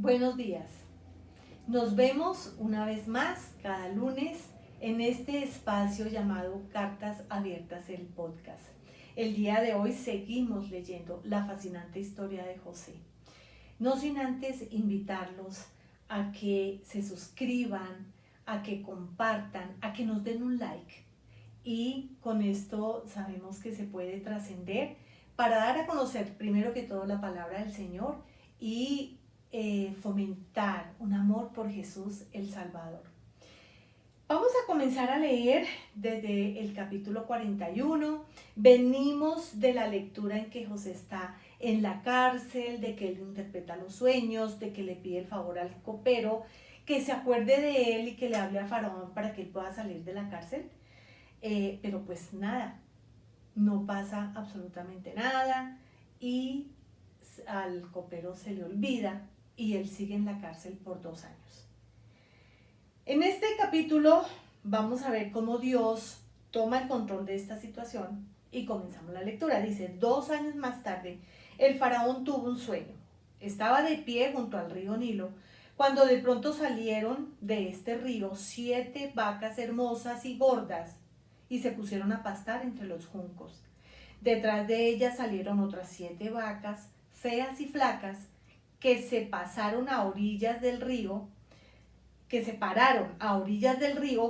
Buenos días. Nos vemos una vez más cada lunes en este espacio llamado Cartas Abiertas, el podcast. El día de hoy seguimos leyendo la fascinante historia de José. No sin antes invitarlos a que se suscriban, a que compartan, a que nos den un like. Y con esto sabemos que se puede trascender para dar a conocer primero que todo la palabra del Señor y fomentar un amor por Jesús el Salvador. Vamos a comenzar a leer desde el capítulo 41. Venimos de la lectura en que José está en la cárcel, de que él interpreta los sueños, de que le pide el favor al copero, que se acuerde de él y que le hable a Faraón para que él pueda salir de la cárcel. Pero pues nada, no pasa absolutamente nada y al copero se le olvida y él sigue en la cárcel por 2 años. En este capítulo vamos a ver cómo Dios toma el control de esta situación y comenzamos la lectura. Dice, 2 años más tarde, el faraón tuvo un sueño. Estaba de pie junto al río Nilo, cuando de pronto salieron de este río 7 vacas hermosas y gordas y se pusieron a pastar entre los juncos. Detrás de ellas salieron otras 7 vacas feas y flacas que se pararon a orillas del río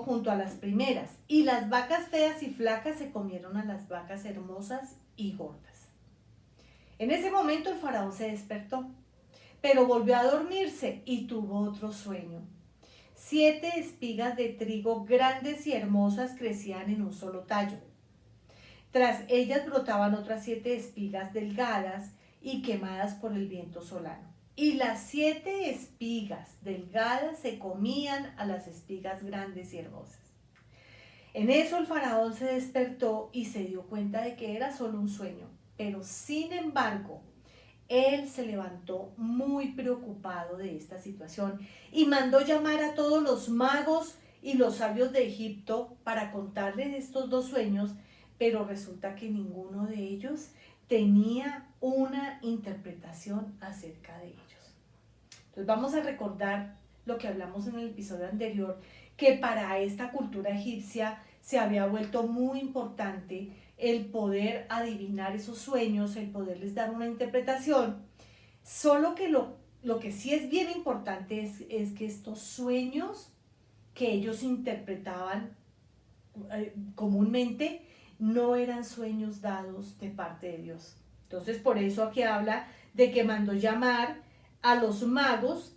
junto a las primeras, y las vacas feas y flacas se comieron a las vacas hermosas y gordas. En ese momento el faraón se despertó, pero volvió a dormirse y tuvo otro sueño. 7 espigas de trigo grandes y hermosas crecían en un solo tallo. Tras ellas brotaban otras 7 espigas delgadas y quemadas por el viento solano. Y las 7 espigas delgadas se comían a las espigas grandes y hermosas. En eso el faraón se despertó y se dio cuenta de que era solo un sueño, pero sin embargo, él se levantó muy preocupado de esta situación y mandó llamar a todos los magos y los sabios de Egipto para contarles estos 2 sueños, pero resulta que ninguno de ellos tenía una interpretación acerca de ellos. Entonces vamos a recordar lo que hablamos en el episodio anterior, que para esta cultura egipcia se había vuelto muy importante el poder adivinar esos sueños, el poderles dar una interpretación, solo que lo que sí es bien importante es que estos sueños que ellos interpretaban comúnmente no eran sueños dados de parte de Dios. Entonces por eso aquí habla de que mandó llamar a los magos,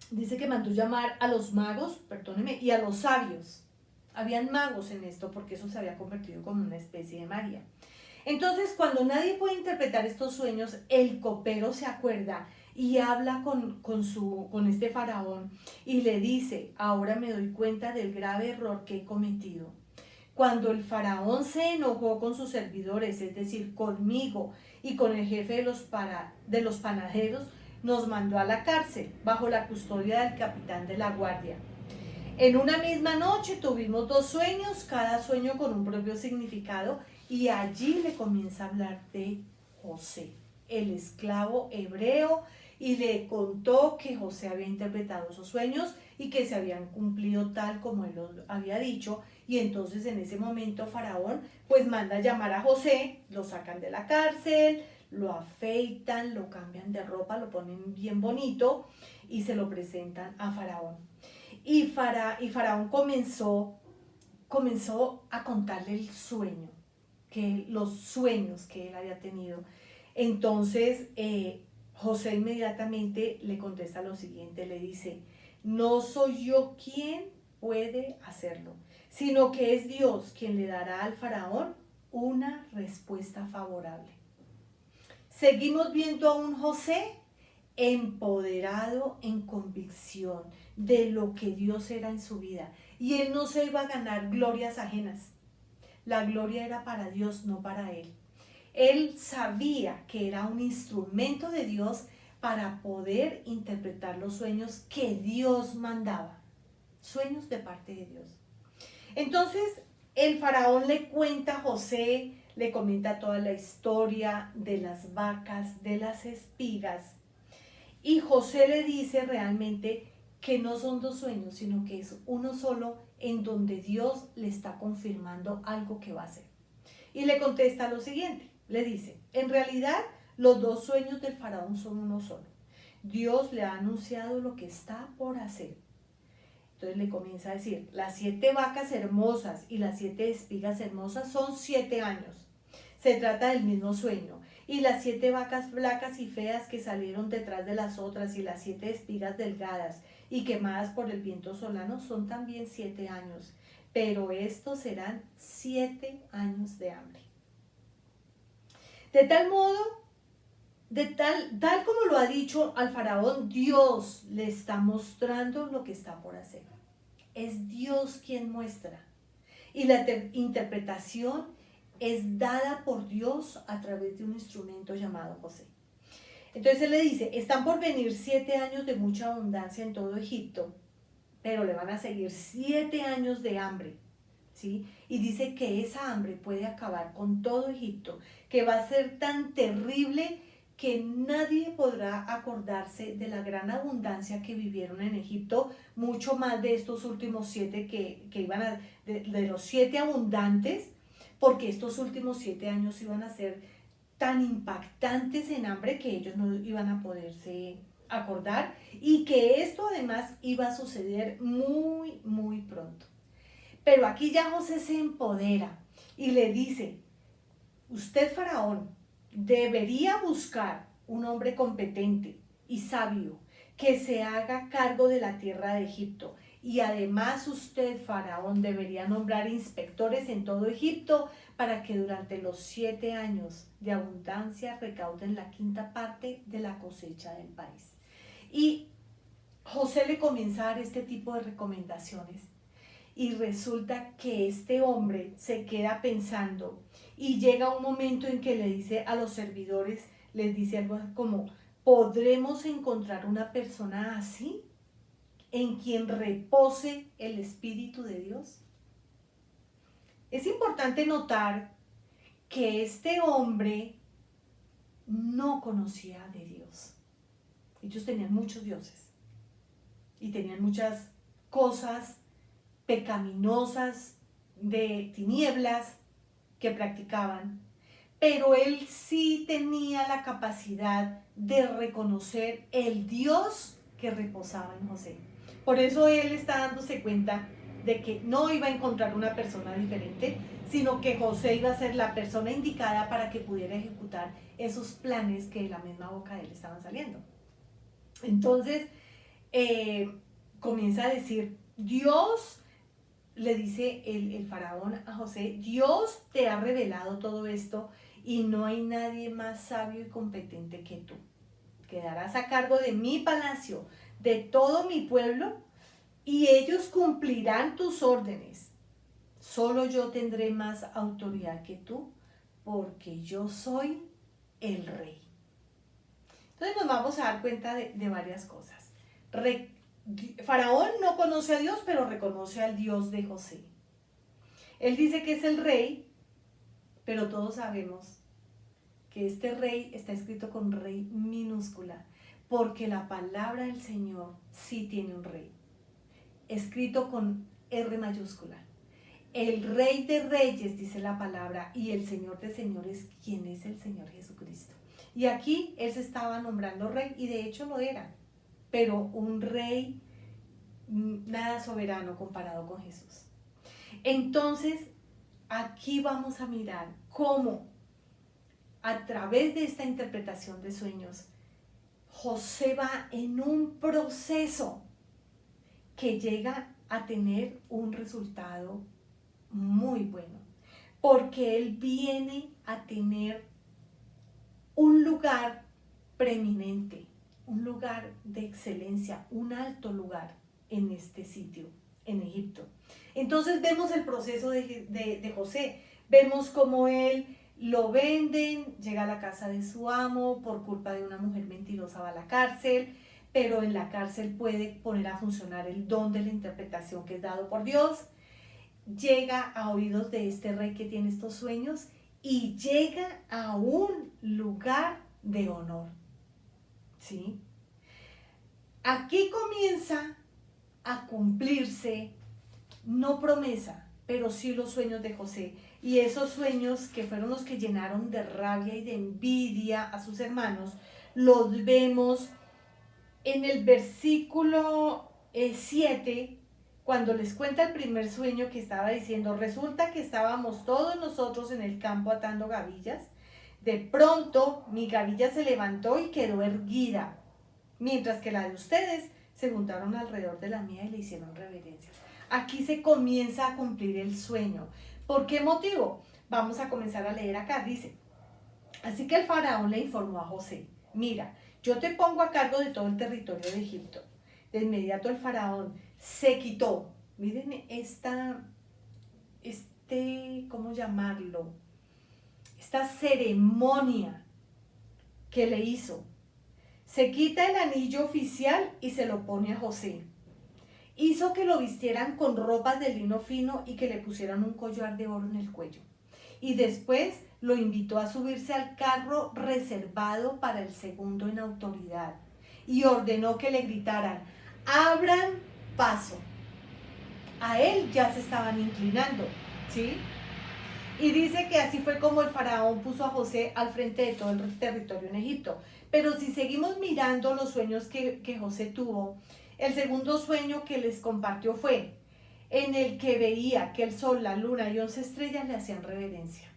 dice que mandó llamar a los magos, perdóneme, y a los sabios. Habían magos en esto porque eso se había convertido como una especie de magia. Entonces, cuando nadie puede interpretar estos sueños, el copero se acuerda y habla con este faraón y le dice, ahora me doy cuenta del grave error que he cometido. Cuando el faraón se enojó con sus servidores, es decir, conmigo y con el jefe de los panaderos, nos mandó a la cárcel bajo la custodia del capitán de la guardia. En una misma noche tuvimos 2 sueños, cada sueño con un propio significado, y allí le comienza a hablar de José, el esclavo hebreo, y le contó que José había interpretado esos sueños y que se habían cumplido tal como él lo había dicho. Y entonces en ese momento Faraón pues manda a llamar a José, lo sacan de la cárcel, lo afeitan, lo cambian de ropa, lo ponen bien bonito y se lo presentan a Faraón. Y Faraón comenzó a contarle el sueño, los sueños que él había tenido. Entonces José inmediatamente le contesta lo siguiente, le dice, no soy yo quien puede hacerlo, sino que es Dios quien le dará al faraón una respuesta favorable. Seguimos viendo a un José empoderado en convicción de lo que Dios era en su vida, y él no se iba a ganar glorias ajenas. La gloria era para Dios, no para él. Él sabía que era un instrumento de Dios para poder interpretar los sueños que Dios mandaba, sueños de parte de Dios. Entonces el faraón le cuenta a José, le comenta toda la historia de las vacas, de las espigas, Y José le dice realmente que no son dos sueños, sino que es uno solo en donde Dios le está confirmando algo que va a hacer. Y le contesta lo siguiente, le dice, en realidad los dos sueños del faraón son uno solo. Dios le ha anunciado lo que está por hacer. Entonces le comienza a decir, las 7 vacas hermosas y las 7 espigas hermosas son 7 años. Se trata del mismo sueño. Y las 7 vacas flacas y feas que salieron detrás de las otras y las 7 espigas delgadas y quemadas por el viento solano son también 7 años. Pero estos serán 7 años de hambre. De tal modo, tal como lo ha dicho al faraón, Dios le está mostrando lo que está por hacer. Es Dios quien muestra. Y la interpretación es dada por Dios a través de un instrumento llamado José. Entonces él le dice, están por venir 7 años de mucha abundancia en todo Egipto, pero le van a seguir 7 años de hambre. ¿Sí? Y dice que esa hambre puede acabar con todo Egipto, que va a ser tan terrible que nadie podrá acordarse de la gran abundancia que vivieron en Egipto, mucho más de estos últimos 7 que iban a, de los 7 abundantes, porque estos últimos 7 años iban a ser tan impactantes en hambre que ellos no iban a poderse acordar y que esto además iba a suceder muy, muy pronto. Pero aquí ya José se empodera y le dice, usted faraón debería buscar un hombre competente y sabio que se haga cargo de la tierra de Egipto. Y además usted, faraón, debería nombrar inspectores en todo Egipto para que durante los 7 años de abundancia recauden la 5ª parte de la cosecha del país. Y José le comienza a dar este tipo de recomendaciones. Y resulta que este hombre se queda pensando y llega un momento en que le dice a los servidores, les dice algo como, ¿podremos encontrar una persona así en quien repose el Espíritu de Dios? Es importante notar que este hombre no conocía de Dios. Ellos tenían muchos dioses y tenían muchas cosas pecaminosas de tinieblas que practicaban, pero él sí tenía la capacidad de reconocer el Dios que reposaba en José. Por eso él está dándose cuenta de que no iba a encontrar una persona diferente, sino que José iba a ser la persona indicada para que pudiera ejecutar esos planes que de la misma boca de él estaban saliendo. Entonces, comienza a decir, Dios, le dice el faraón a José, Dios te ha revelado todo esto y no hay nadie más sabio y competente que tú. Quedarás a cargo de mi palacio, de todo mi pueblo, y ellos cumplirán tus órdenes. Solo yo tendré más autoridad que tú, porque yo soy el rey. Entonces nos vamos a dar cuenta de varias cosas. Faraón no conoce a Dios, pero reconoce al Dios de José. Él dice que es el rey, pero todos sabemos que este rey está escrito con rey minúscula, porque la palabra del Señor sí tiene un rey, escrito con R mayúscula. El Rey de Reyes, dice la palabra, y el Señor de Señores, quien es el Señor Jesucristo. Y aquí él se estaba nombrando rey, y de hecho lo era, pero un rey nada soberano comparado con Jesús. Entonces, aquí vamos a mirar cómo a través de esta interpretación de sueños, José va en un proceso que llega a tener un resultado muy bueno, porque él viene a tener un lugar preeminente, un lugar de excelencia, un alto lugar en este sitio, en Egipto. Entonces vemos el proceso de José, vemos cómo él lo venden, llega a la casa de su amo, por culpa de una mujer mentirosa va a la cárcel, pero en la cárcel puede poner a funcionar el don de la interpretación que es dado por Dios, llega a oídos de este rey que tiene estos sueños y llega a un lugar de honor, ¿sí? Aquí comienza a cumplirse, no promesa, pero sí los sueños de José. Y esos sueños que fueron los que llenaron de rabia y de envidia a sus hermanos, los vemos en el versículo 7, cuando les cuenta el primer sueño que estaba diciendo, resulta que estábamos todos nosotros en el campo atando gavillas. De pronto mi gavilla se levantó y quedó erguida, mientras que la de ustedes se juntaron alrededor de la mía y le hicieron reverencias. Aquí se comienza a cumplir el sueño. ¿Por qué motivo? Vamos a comenzar a leer acá. Dice, así que el faraón le informó a José, mira, yo te pongo a cargo de todo el territorio de Egipto. De inmediato el faraón se quitó. Miren ¿cómo llamarlo? Esta ceremonia que le hizo. Se quita el anillo oficial y se lo pone a José. Hizo que lo vistieran con ropas de lino fino y que le pusieran un collar de oro en el cuello. Y después lo invitó a subirse al carro reservado para el segundo en autoridad. Y ordenó que le gritaran, abran paso. A él ya se estaban inclinando, ¿sí? Y dice que así fue como el faraón puso a José al frente de todo el territorio en Egipto. Pero si seguimos mirando los sueños que José tuvo, el segundo sueño que les compartió fue en el que veía que el sol, la luna y 11 estrellas le hacían reverencia.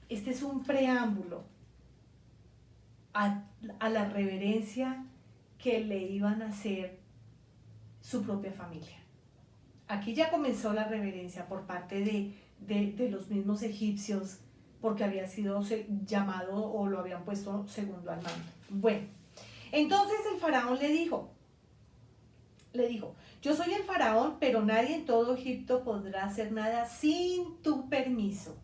Este es un preámbulo a la reverencia que le iban a hacer su propia familia. Aquí ya comenzó la reverencia por parte de los mismos egipcios, porque había sido llamado o lo habían puesto segundo al mando. Bueno, entonces el faraón le dijo, yo soy el faraón, pero nadie en todo Egipto podrá hacer nada sin tu permiso.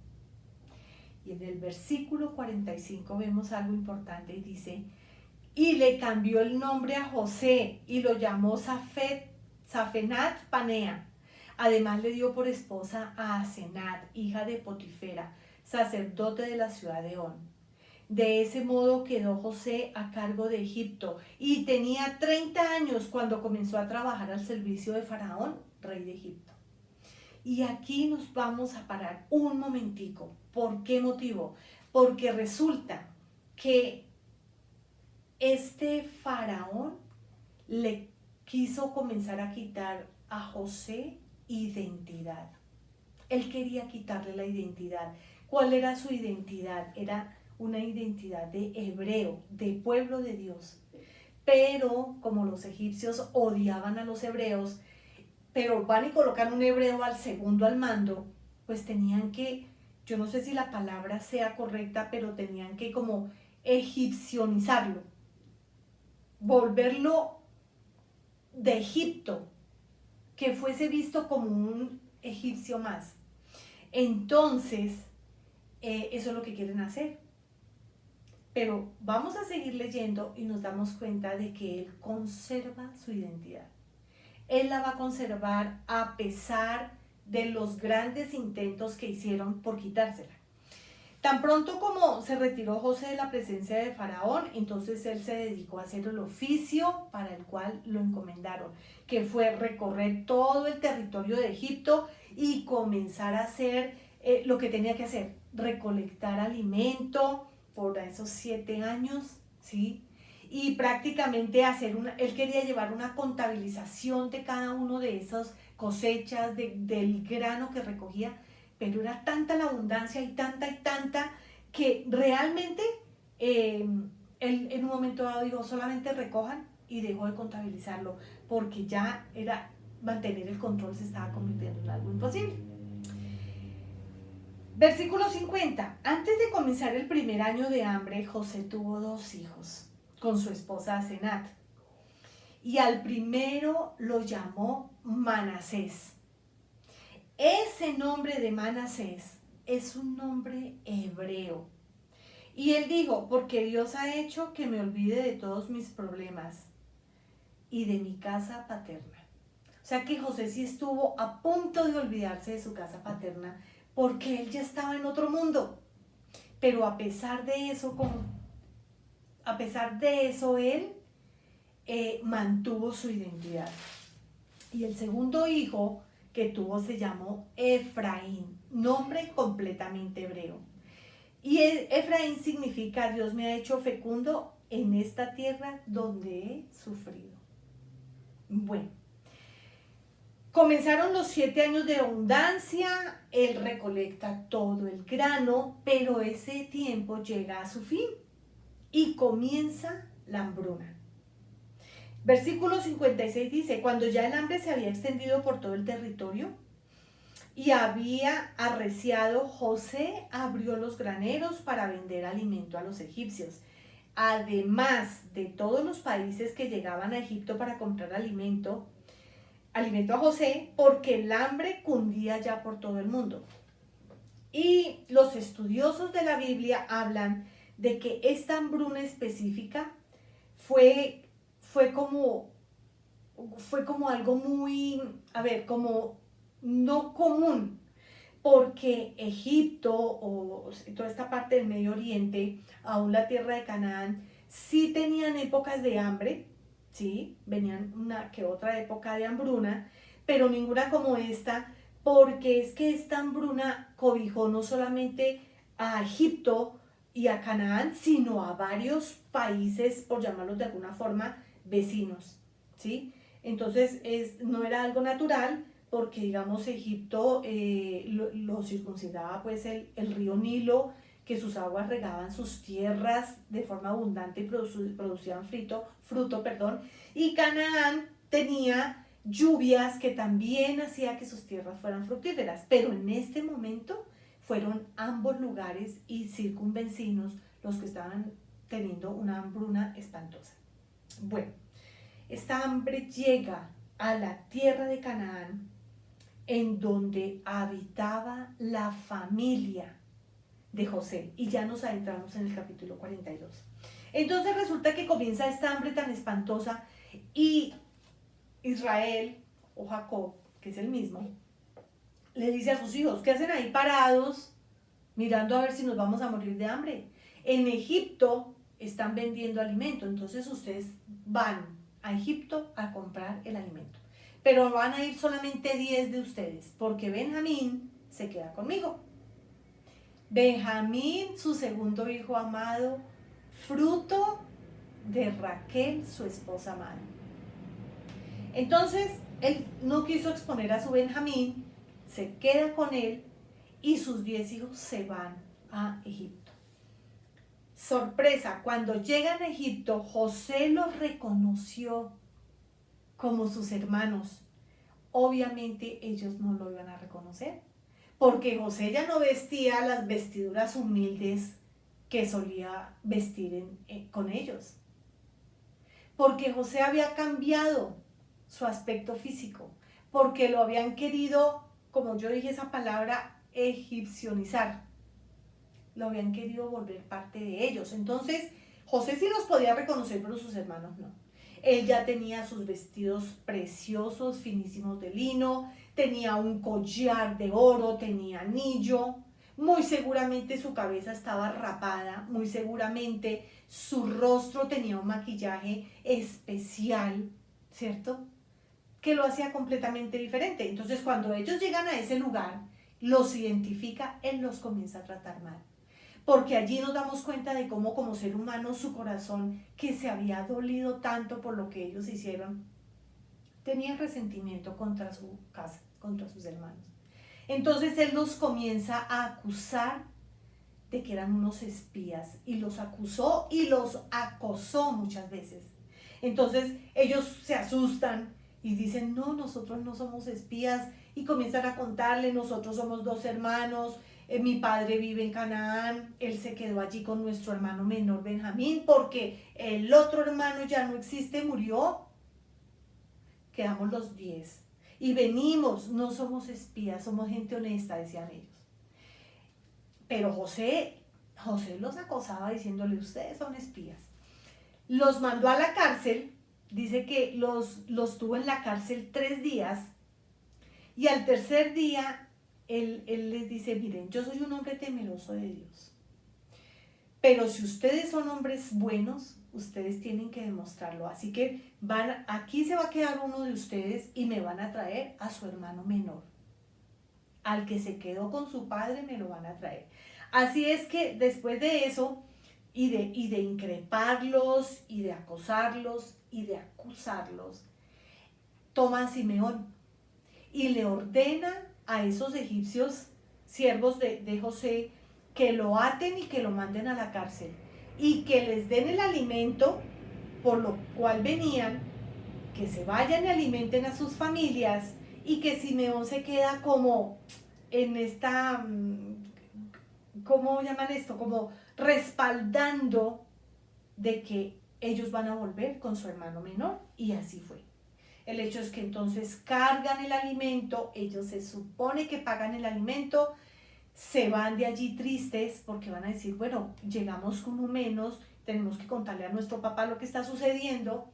Y en el versículo 45 vemos algo importante y dice, y le cambió el nombre a José y lo llamó Safenat Panea. Además le dio por esposa a Asenat, hija de Potifera, sacerdote de la ciudad de On. De ese modo quedó José a cargo de Egipto y tenía 30 años cuando comenzó a trabajar al servicio de Faraón, rey de Egipto. Y aquí nos vamos a parar un momentico. ¿Por qué motivo? Porque resulta que este faraón le quiso comenzar a quitar a José identidad. Él quería quitarle la identidad. ¿Cuál era su identidad? Era una identidad de hebreo, de pueblo de Dios. Pero como los egipcios odiaban a los hebreos, pero van y colocan un hebreo al segundo al mando, pues tenían que, yo no sé si la palabra sea correcta, pero tenían que como egipcionizarlo, volverlo de Egipto, que fuese visto como un egipcio más. Entonces, eso es lo que quieren hacer. Pero vamos a seguir leyendo y nos damos cuenta de que él conserva su identidad. Él la va a conservar a pesar de los grandes intentos que hicieron por quitársela. Tan pronto como se retiró José de la presencia de Faraón, entonces él se dedicó a hacer el oficio para el cual lo encomendaron, que fue recorrer todo el territorio de Egipto y comenzar a hacer lo que tenía que hacer, recolectar alimento por esos 7 años, ¿sí? Y prácticamente él quería llevar una contabilización de cada uno de esas cosechas, del grano que recogía, pero era tanta la abundancia y tanta, que realmente él en un momento dado dijo, solamente recojan, y dejó de contabilizarlo, porque ya era mantener el control, se estaba convirtiendo en algo imposible. Versículo 50. Antes de comenzar el primer año de hambre, José tuvo 2 hijos con su esposa Asenat. Y al primero lo llamó Manasés. Ese nombre de Manasés es un nombre hebreo. Y él dijo, porque Dios ha hecho que me olvide de todos mis problemas y de mi casa paterna. O sea que José sí estuvo a punto de olvidarse de su casa paterna porque él ya estaba en otro mundo. Pero a pesar de eso, él mantuvo su identidad. Y el segundo hijo que tuvo se llamó Efraín, nombre completamente hebreo. Y Efraín significa Dios me ha hecho fecundo en esta tierra donde he sufrido. Bueno, comenzaron los 7 años de abundancia, él recolecta todo el grano, pero ese tiempo llega a su fin y comienza la hambruna. Versículo 56 dice, cuando ya el hambre se había extendido por todo el territorio y había arreciado, José abrió los graneros para vender alimento a los egipcios. Además de todos los países que llegaban a Egipto para comprar alimento a José, porque el hambre cundía ya por todo el mundo. Y los estudiosos de la Biblia hablan de que esta hambruna específica fue como algo muy, como no común, porque Egipto o toda esta parte del Medio Oriente, aún la tierra de Canaán, sí tenían épocas de hambre, sí, venían una que otra época de hambruna, pero ninguna como esta, porque es que esta hambruna cobijó no solamente a Egipto y a Canaán, sino a varios países, por llamarlos de alguna forma, vecinos, ¿sí? Entonces no era algo natural, porque digamos Egipto lo circuncidaba pues el río Nilo, que sus aguas regaban sus tierras de forma abundante y producían fruto, y Canaán tenía lluvias que también hacía que sus tierras fueran fructíferas, pero en este momento fueron ambos lugares y circunvecinos los que estaban teniendo una hambruna espantosa. Bueno, esta hambre llega a la tierra de Canaán, en donde habitaba la familia de José, y ya nos adentramos en el capítulo 42. Entonces resulta que comienza esta hambre tan espantosa y Israel, o Jacob, que es el mismo, le dice a sus hijos, ¿qué hacen ahí parados mirando a ver si nos vamos a morir de hambre? En Egipto están vendiendo alimento, entonces ustedes van a Egipto a comprar el alimento, pero van a ir solamente 10 de ustedes, porque Benjamín se queda conmigo. Benjamín, su segundo hijo amado, fruto de Raquel, su esposa amada. Entonces, él no quiso exponer a su Benjamín, se queda con él y sus 10 hijos se van a Egipto. Sorpresa, cuando llegan a Egipto, José los reconoció como sus hermanos. Obviamente ellos no lo iban a reconocer, porque José ya no vestía las vestiduras humildes que solía vestir con ellos, porque José había cambiado su aspecto físico, porque lo habían querido, como yo dije esa palabra, egipcionizar, lo habían querido volver parte de ellos. Entonces José sí los podía reconocer, pero sus hermanos no. Él ya tenía sus vestidos preciosos, finísimos de lino, tenía un collar de oro, tenía anillo, muy seguramente su cabeza estaba rapada, muy seguramente su rostro tenía un maquillaje especial, ¿cierto? Que lo hacía completamente diferente. Entonces cuando ellos llegan a ese lugar, los identifica, él los comienza a tratar mal. Porque allí nos damos cuenta de cómo como ser humano su corazón, que se había dolido tanto por lo que ellos hicieron, tenía resentimiento contra su casa, contra sus hermanos. Entonces él los comienza a acusar de que eran unos espías, y los acusó y los acosó muchas veces. Entonces ellos se asustan y dicen, no, nosotros no somos espías, y comienzan a contarle, nosotros somos 2 hermanos, mi padre vive en Canaán, él se quedó allí con nuestro hermano menor Benjamín, porque el otro hermano ya no existe, murió, quedamos los 10, y venimos, no somos espías, somos gente honesta, decían ellos. Pero José los acosaba diciéndole, ustedes son espías. Los mandó a la cárcel, dice que los tuvo en la cárcel 3 días, y al tercer día él les dice, miren, yo soy un hombre temeroso de Dios. Pero si ustedes son hombres buenos, ustedes tienen que demostrarlo. Así que aquí se va a quedar uno de ustedes y me van a traer a su hermano menor. Al que se quedó con su padre me lo van a traer. Así es que después de eso, y de increparlos, y de acosarlos, y de acusarlos, toma a Simeón y le ordena a esos egipcios, siervos de José, que lo aten y que lo manden a la cárcel y que les den el alimento por lo cual venían, que se vayan y alimenten a sus familias y que Simeón se queda como en esta, ¿cómo llaman esto? Como respaldando de que ellos van a volver con su hermano menor, y así fue. El hecho es que entonces cargan el alimento, ellos se supone que pagan el alimento, se van de allí tristes porque van a decir, bueno, llegamos con uno menos, tenemos que contarle a nuestro papá lo que está sucediendo,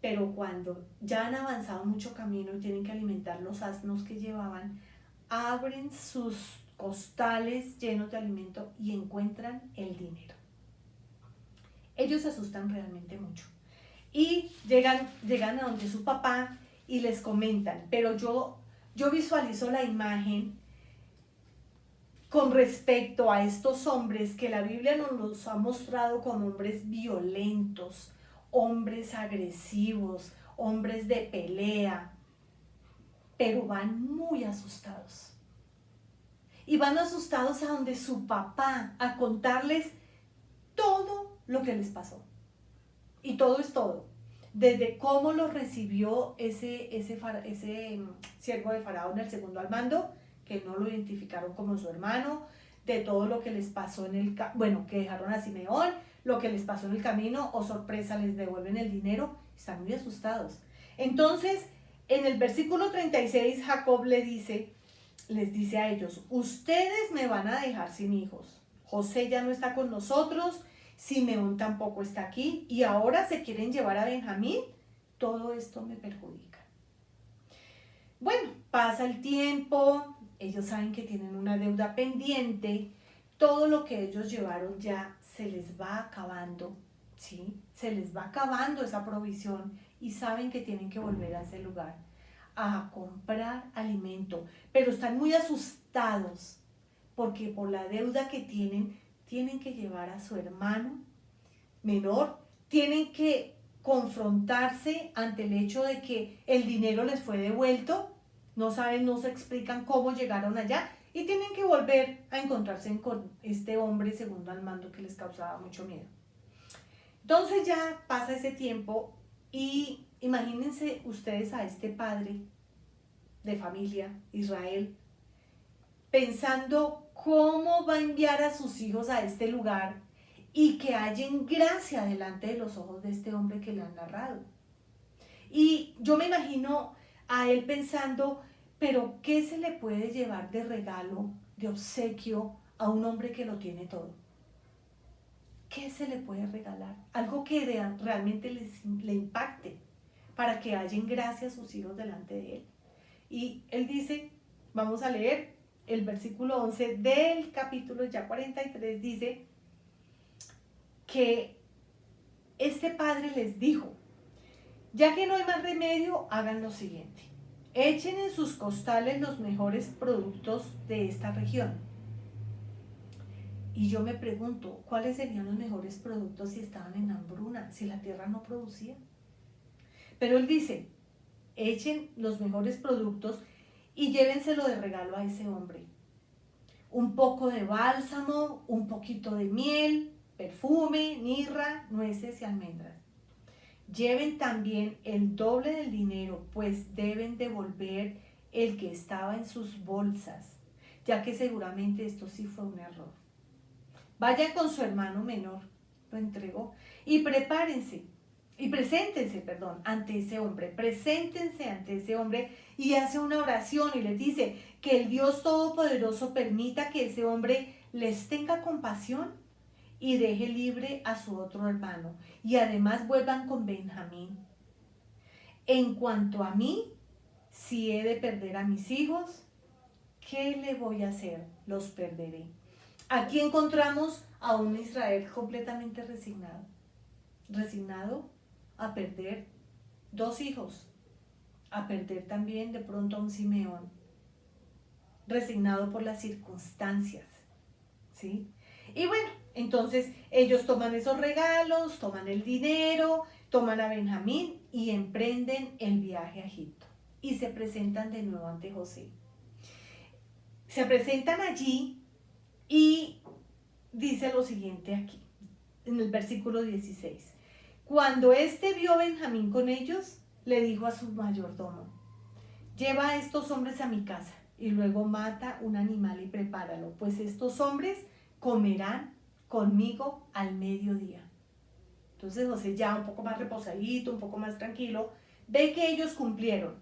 pero cuando ya han avanzado mucho camino y tienen que alimentar los asnos que llevaban, abren sus costales llenos de alimento y encuentran el dinero. Ellos se asustan realmente mucho y llegan a donde su papá y les comentan, pero yo visualizo la imagen con respecto a estos hombres que la Biblia nos los ha mostrado como hombres violentos, hombres agresivos, hombres de pelea, pero van muy asustados. Y van asustados a donde su papá a contarles todo lo que les pasó. Y todo es todo. Desde cómo lo recibió ese siervo de Faraón, el segundo al mando, que no lo identificaron como su hermano, de todo lo que les pasó que dejaron a Simeón, lo que les pasó en el camino, o sorpresa, les devuelven el dinero, están muy asustados. Entonces, en el versículo 36, Jacob les dice a ellos, ustedes me van a dejar sin hijos. José ya no está con nosotros, Simeón tampoco está aquí y ahora se quieren llevar a Benjamín. Todo esto me perjudica. Bueno, pasa el tiempo, ellos saben que tienen una deuda pendiente, todo lo que ellos llevaron ya se les va acabando, ¿sí? Se les va acabando esa provisión y saben que tienen que volver a ese lugar a comprar alimento, pero están muy asustados porque por la deuda que tienen que llevar a su hermano menor, tienen que confrontarse ante el hecho de que el dinero les fue devuelto, no saben, no se explican cómo llegaron allá y tienen que volver a encontrarse con este hombre segundo al mando que les causaba mucho miedo. Entonces ya pasa ese tiempo y imagínense ustedes a este padre de familia, Israel, pensando cómo va a enviar a sus hijos a este lugar y que hallen gracia delante de los ojos de este hombre que le han narrado. Y yo me imagino a él pensando, pero ¿qué se le puede llevar de regalo, de obsequio a un hombre que lo tiene todo? ¿Qué se le puede regalar? Algo que realmente le impacte para que hallen gracia a sus hijos delante de él. Y él dice, vamos a leer el versículo 11 del capítulo ya 43, dice que este padre les dijo, ya que no hay más remedio, hagan lo siguiente. Echen en sus costales los mejores productos de esta región. Y yo me pregunto, ¿cuáles serían los mejores productos si estaban en hambruna, si la tierra no producía? Pero él dice, echen los mejores productos y llévenselo de regalo a ese hombre. Un poco de bálsamo, un poquito de miel, perfume, mirra, nueces y almendras. Lleven también el doble del dinero, pues deben devolver el que estaba en sus bolsas, ya que seguramente esto sí fue un error. Vayan con su hermano menor, lo entregó, y preséntense, ante ese hombre y hace una oración y les dice que el Dios Todopoderoso permita que ese hombre les tenga compasión y deje libre a su otro hermano y además vuelvan con Benjamín. En cuanto a mí, si he de perder a mis hijos, ¿qué le voy a hacer? Los perderé. Aquí encontramos a un Israel completamente resignado, resignado a perder 2 hijos, a perder también de pronto a un Simeón, resignado por las circunstancias, ¿sí? Y bueno, entonces ellos toman esos regalos, toman el dinero, toman a Benjamín y emprenden el viaje a Egipto. Y se presentan de nuevo ante José. Se presentan allí y dice lo siguiente aquí, en el versículo 16. Cuando éste vio a Benjamín con ellos, le dijo a su mayordomo: lleva a estos hombres a mi casa y luego mata un animal y prepáralo, pues estos hombres comerán conmigo al mediodía. Entonces José, ya un poco más reposadito, un poco más tranquilo, ve que ellos cumplieron.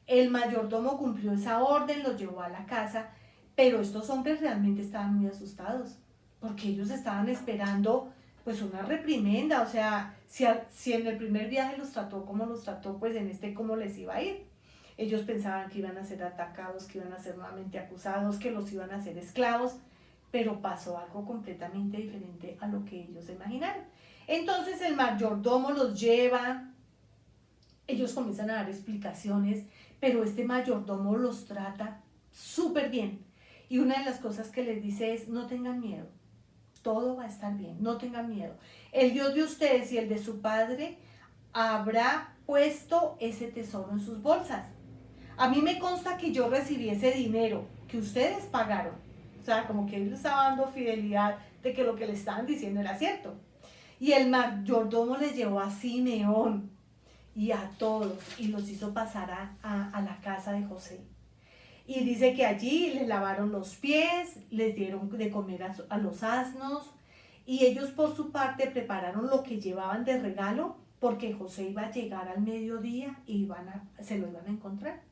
El mayordomo cumplió esa orden, los llevó a la casa, pero estos hombres realmente estaban muy asustados, porque ellos estaban esperando pues una reprimenda. O sea, si en el primer viaje los trató como los trató, pues en este cómo les iba a ir. Ellos pensaban que iban a ser atacados, que iban a ser nuevamente acusados, que los iban a hacer esclavos, pero pasó algo completamente diferente a lo que ellos imaginaron. Entonces el mayordomo los lleva, ellos comienzan a dar explicaciones, pero este mayordomo los trata súper bien. Y una de las cosas que les dice es: no tengan miedo, todo va a estar bien, no tengan miedo. El Dios de ustedes y el de su padre habrá puesto ese tesoro en sus bolsas. A mí me consta que yo recibí ese dinero que ustedes pagaron. O sea, como que él estaba dando fidelidad de que lo que le estaban diciendo era cierto. Y el mayordomo les llevó a Simeón y a todos y los hizo pasar a la casa de José. Y dice que allí les lavaron los pies, les dieron de comer a los asnos, y ellos por su parte prepararon lo que llevaban de regalo, porque José iba a llegar al mediodía y se lo iban a encontrar.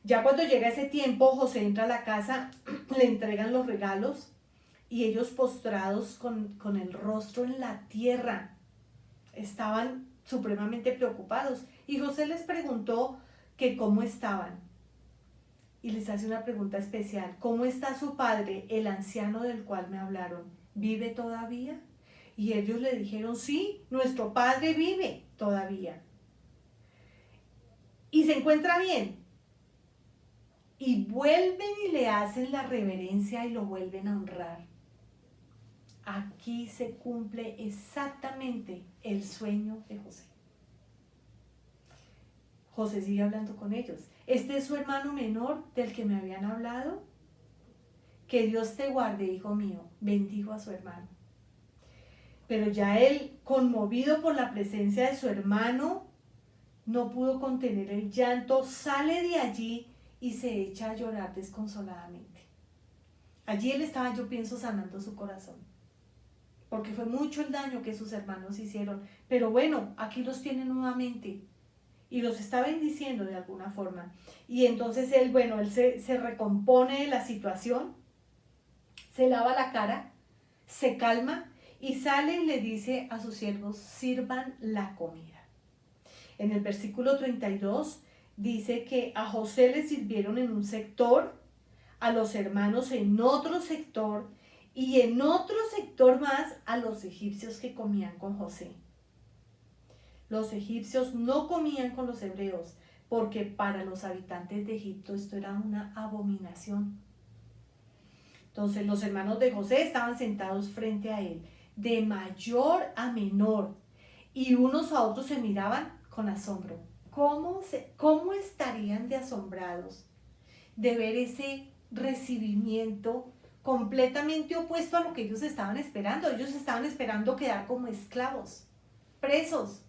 Ya cuando llega ese tiempo, José entra a la casa, le entregan los regalos y ellos postrados con el rostro en la tierra estaban supremamente preocupados. Y José les preguntó que cómo estaban. Y les hace una pregunta especial: ¿cómo está su padre, el anciano del cual me hablaron? ¿Vive todavía? Y ellos le dijeron: sí, nuestro padre vive todavía. Y se encuentra bien. Y vuelven y le hacen la reverencia y lo vuelven a honrar. Aquí se cumple exactamente el sueño de José. José sigue hablando con ellos. Este es su hermano menor del que me habían hablado. Que Dios te guarde, hijo mío. Bendijo a su hermano. Pero ya él, conmovido por la presencia de su hermano, no pudo contener el llanto, sale de allí y se echa a llorar desconsoladamente. Allí él estaba, yo pienso, sanando su corazón, porque fue mucho el daño que sus hermanos hicieron. Pero bueno, aquí los tiene nuevamente y los está bendiciendo de alguna forma. Y entonces él, bueno, él se recompone de la situación, se lava la cara, se calma y sale y le dice a sus siervos: sirvan la comida. En el versículo 32 dice que a José le sirvieron en un sector, a los hermanos en otro sector, y en otro sector más a los egipcios que comían con José. Los egipcios no comían con los hebreos, porque para los habitantes de Egipto esto era una abominación. Entonces los hermanos de José estaban sentados frente a él, de mayor a menor, y unos a otros se miraban con asombro. ¿Cómo estarían de asombrados de ver ese recibimiento completamente opuesto a lo que ellos estaban esperando? Ellos estaban esperando quedar como esclavos, presos,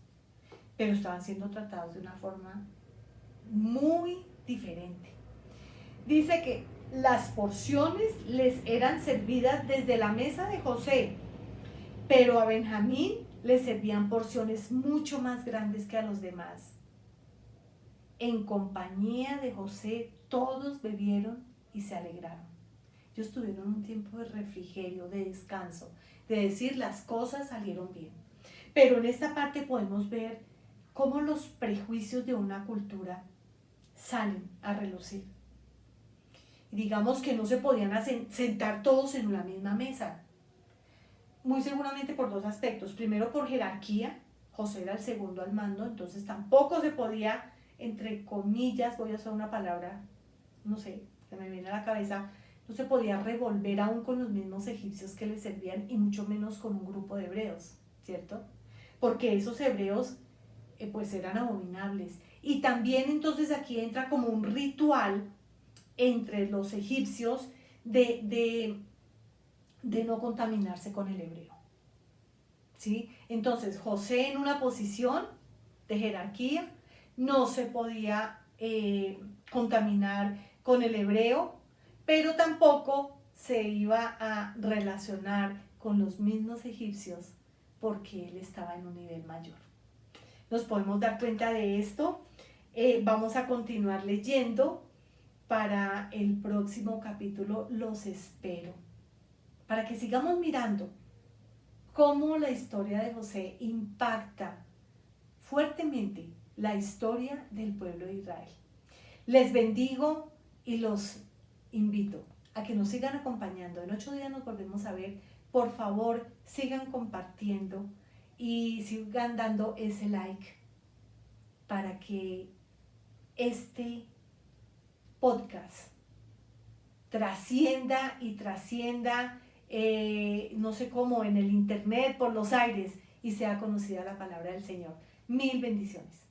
pero estaban siendo tratados de una forma muy diferente. Dice que las porciones les eran servidas desde la mesa de José, pero a Benjamín le servían porciones mucho más grandes que a los demás. En compañía de José todos bebieron y se alegraron. Ellos tuvieron un tiempo de refrigerio, de descanso, de decir: las cosas salieron bien. Pero en esta parte podemos ver cómo los prejuicios de una cultura salen a relucir. y digamos que no se podían sentar todos en la misma mesa. Muy seguramente por dos aspectos. Primero, por jerarquía. José era el segundo al mando, entonces tampoco se podía, entre comillas, voy a usar una palabra, no sé, se me viene a la cabeza, no se podía revolver aún con los mismos egipcios que le servían y mucho menos con un grupo de hebreos, ¿cierto? Porque esos hebreos pues eran abominables. Y también entonces aquí entra como un ritual entre los egipcios de no contaminarse con el hebreo. ¿Sí? Entonces José en una posición de jerarquía no se podía contaminar con el hebreo, pero tampoco se iba a relacionar con los mismos egipcios porque él estaba en un nivel mayor. Nos podemos dar cuenta de esto. Vamos a continuar leyendo. Para el próximo capítulo los espero, para que sigamos mirando cómo la historia de José impacta fuertemente la historia del pueblo de Israel. Les bendigo y los invito a que nos sigan acompañando. En 8 días nos volvemos a ver. Por favor, sigan compartiendo y sigan dando ese like para que este podcast trascienda y trascienda, no sé cómo, en el internet, por los aires, y sea conocida la palabra del Señor. Mil bendiciones.